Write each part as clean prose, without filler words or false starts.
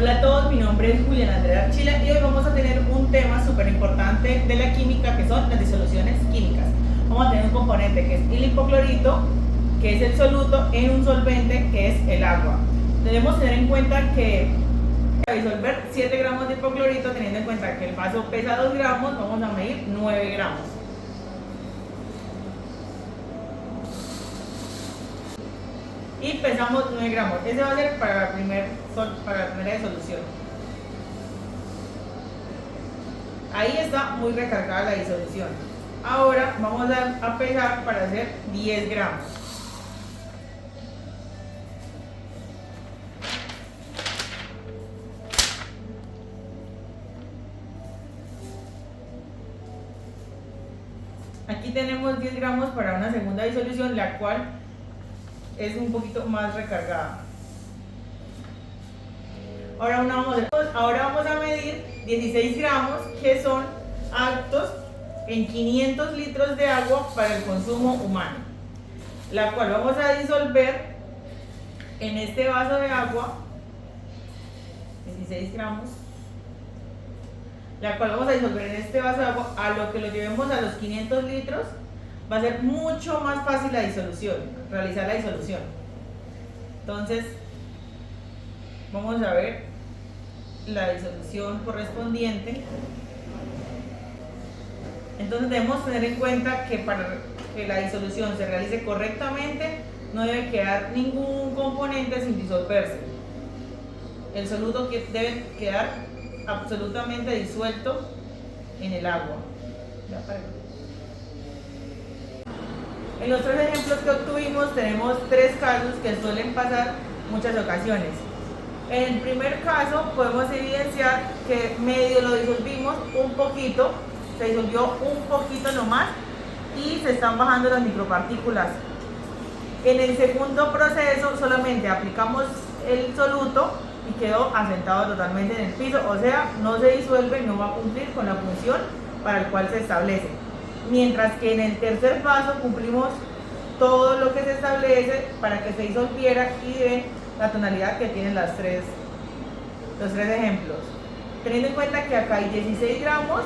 Hola a todos, mi nombre es Juliana Andrea Archila y hoy vamos a tener un tema súper importante de la química que son las disoluciones químicas. Vamos a tener un componente que es el hipoclorito, que es el soluto en un solvente que es el agua. Debemos tener en cuenta que para disolver 7 gramos de hipoclorito, teniendo en cuenta que el vaso pesa 2 gramos, vamos a medir 9 gramos. Y pesamos 9 gramos. Ese va a ser para la primera disolución. Ahí está muy recargada la disolución. Ahora vamos a pesar para hacer 10 gramos. Aquí tenemos 10 gramos para una segunda disolución, la cual es un poquito más recargada. Ahora vamos a medir 16 gramos, que son aptos en 500 litros de agua para el consumo humano, la cual vamos a disolver en este vaso de agua, 16 gramos, la cual vamos a disolver en este vaso de agua. A lo que lo llevemos a los 500 litros, va a ser mucho más fácil la disolución, realizar la disolución. Entonces, vamos a ver la disolución correspondiente. Entonces debemos tener en cuenta que para que la disolución se realice correctamente, no debe quedar ningún componente sin disolverse. El soluto debe quedar absolutamente disuelto en el agua. En los 3 ejemplos que obtuvimos tenemos 3 casos que suelen pasar muchas ocasiones. En el primer caso podemos evidenciar que medio lo disolvimos un poquito, se disolvió un poquito nomás y se están bajando las micropartículas. En el segundo proceso solamente aplicamos el soluto y quedó asentado totalmente en el piso, o sea, no se disuelve, no va a cumplir con la función para el cual se establece. Mientras que en el tercer paso cumplimos todo lo que se establece para que se disolviera y de la tonalidad que tienen los 3 ejemplos. Teniendo en cuenta que acá hay 16 gramos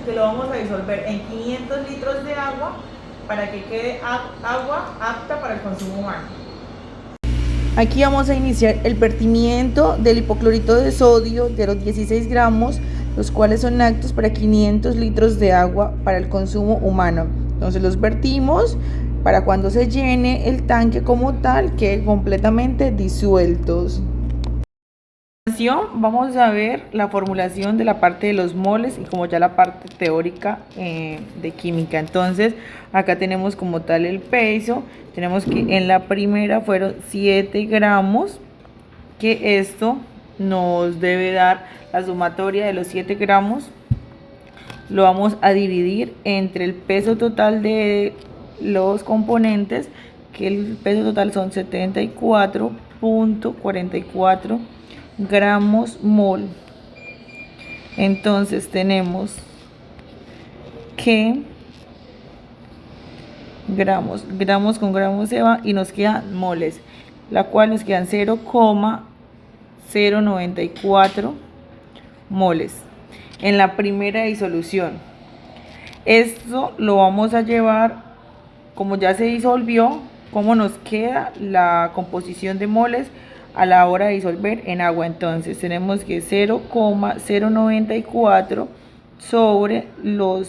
que lo vamos a disolver en 500 litros de agua para que quede agua apta para el consumo humano. Aquí vamos a iniciar el vertimiento del hipoclorito de sodio de los 16 gramos, los cuales son aptos para 500 litros de agua para el consumo humano. Entonces los vertimos para cuando se llene el tanque como tal, quede completamente disueltos. Vamos a ver la formulación de la parte de los moles y como ya la parte teórica de química. Entonces acá tenemos como tal el peso. Tenemos que en la primera fueron 7 gramos, que esto nos debe dar la sumatoria de los 7 gramos. Lo vamos a dividir entre el peso total de los componentes, que el peso total son 74.44 gramos mol. Entonces tenemos que gramos con gramos se va y nos quedan moles, la cual nos quedan 0,094 moles en la primera disolución. Esto lo vamos a llevar, como ya se disolvió, cómo nos queda la composición de moles a la hora de disolver en agua. Entonces tenemos que 0,094 sobre los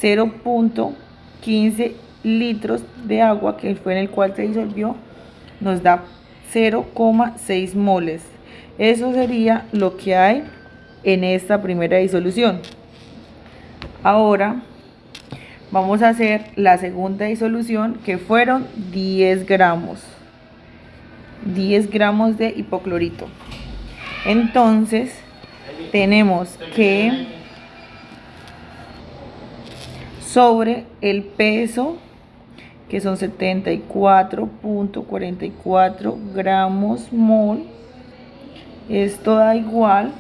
0.15 litros de agua que fue en el cual se disolvió, nos da 0,6 moles. Eso sería lo que hay en esta primera disolución. Ahora vamos a hacer la segunda disolución, que fueron 10 gramos de hipoclorito. Entonces tenemos que sobre el peso, que son 74.44 gramos mol, esto da igual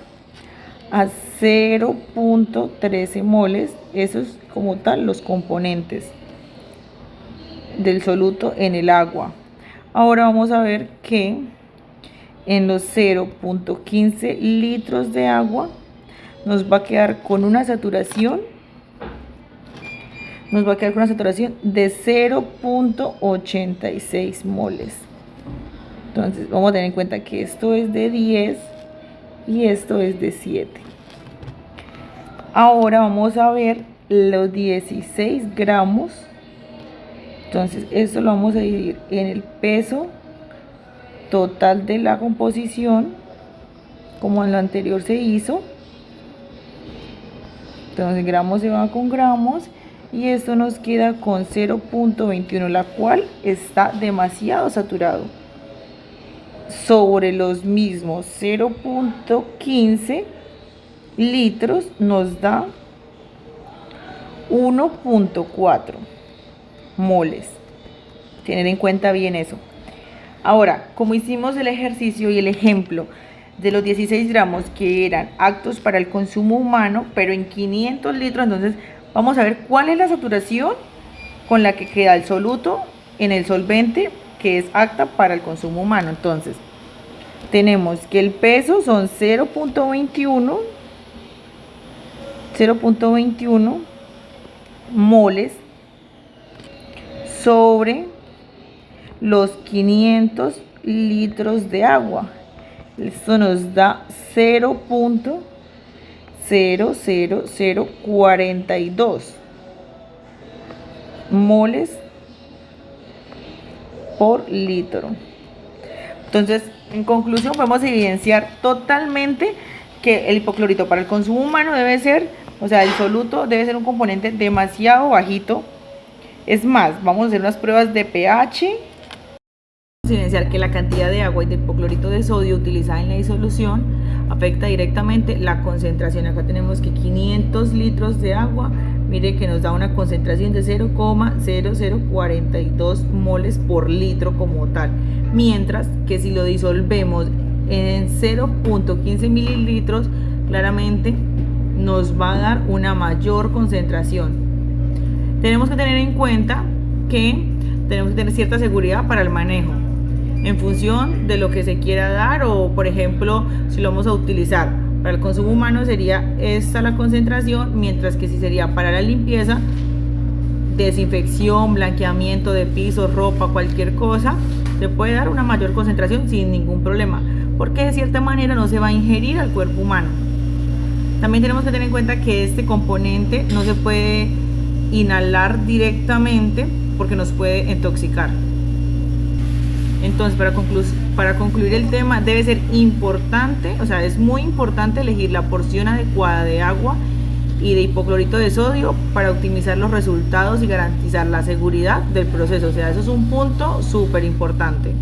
a 0.13 moles. Eso es como tal los componentes del soluto en el agua. Ahora vamos a ver que en los 0.15 litros de agua, nos va a quedar con una saturación. Nos va a quedar con una saturación de 0.86 moles. Entonces vamos a tener en cuenta que esto es de 10 y esto es de 7. Ahora vamos a ver los 16 gramos. Entonces esto lo vamos a dividir en el peso total de la composición, como en lo anterior se hizo. Entonces gramos se va con gramos y esto nos queda con 0.21, la cual está demasiado saturado. Sobre los mismos 0.15 litros nos da 1.4 moles. Tener en cuenta bien eso. Ahora, como hicimos el ejercicio y el ejemplo de los 16 gramos que eran aptos para el consumo humano, pero en 500 litros, entonces vamos a ver cuál es la saturación con la que queda el soluto en el solvente que es apta para el consumo humano. Entonces, tenemos que el peso son 0.21 moles sobre los 500 litros de agua. Esto nos da 0.00042 moles por litro. Entonces, en conclusión, podemos evidenciar totalmente que el hipoclorito para el consumo humano debe ser, o sea, el soluto debe ser un componente demasiado bajito. Es más, vamos a hacer unas pruebas de pH. Evidenciar que la cantidad de agua y de hipoclorito de sodio utilizada en la disolución afecta directamente la concentración. Acá tenemos que 500 litros de agua, mire que nos da una concentración de 0.0042 moles por litro como tal, mientras que si lo disolvemos en 0.15 mililitros, claramente nos va a dar una mayor concentración. Tenemos que tener en cuenta que tenemos que tener cierta seguridad para el manejo en función de lo que se quiera dar, o por ejemplo si lo vamos a utilizar para el consumo humano sería esta la concentración, mientras que si sería para la limpieza, desinfección, blanqueamiento de pisos, ropa, cualquier cosa, se puede dar una mayor concentración sin ningún problema, porque de cierta manera no se va a ingerir al cuerpo humano. También tenemos que tener en cuenta que este componente no se puede inhalar directamente porque nos puede intoxicar. Entonces, para concluir el tema, debe ser importante, o sea, es muy importante elegir la porción adecuada de agua y de hipoclorito de sodio para optimizar los resultados y garantizar la seguridad del proceso. O sea, eso es un punto súper importante.